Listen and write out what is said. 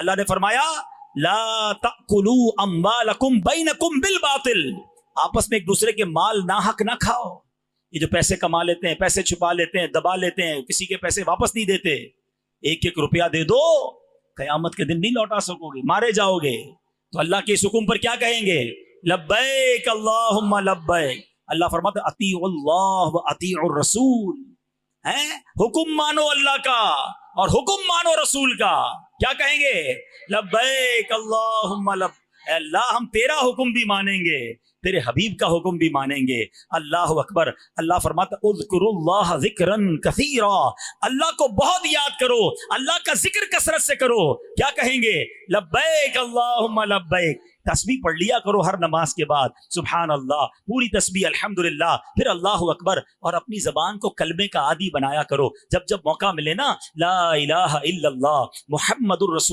اللہ نے فرمایا لا تأکلوا اموالکم بینکم بالباطل، آپس میں ایک دوسرے کے مال ناحق نہ کھاؤ. یہ جو پیسے کما لیتے ہیں، پیسے چھپا لیتے ہیں، دبا لیتے ہیں، کسی کے پیسے واپس نہیں دیتے، ایک ایک روپیہ دے دو، قیامت کے دن نہیں لوٹا سکو گے، مارے جاؤ گے. تو اللہ کے اس حکم پر کیا کہیں گے؟ لبیک اللہم لبیک. اللہ فرماتا ہے اطیعوا اللہ و اطیعوا الرسول. حکم مانو اللہ کا اور حکم مانو رسول کا. کیا کہیں گے؟ لبیک اللہم لبیک. اے اللہ ہم تیرا حکم بھی مانیں گے، تیرے حبیب کا حکم بھی مانیں گے. اللہ اکبر. اللہ فرماتا اذکروا اللہ ذکرا کثیرا. اللہ کو بہت یاد کرو، اللہ کا ذکر کثرت سے کرو. کیا کہیں گے؟ لبیک اللہم لبیک. تسبیح پڑھ لیا کرو ہر نماز کے بعد، سبحان اللہ، پوری تسبیح، الحمدللہ، پھر اللہ اکبر، اور اپنی زبان کو کلمے کا عادی بنایا کرو. جب جب موقع ملے نا، لا الہ الا اللہ محمد الرسول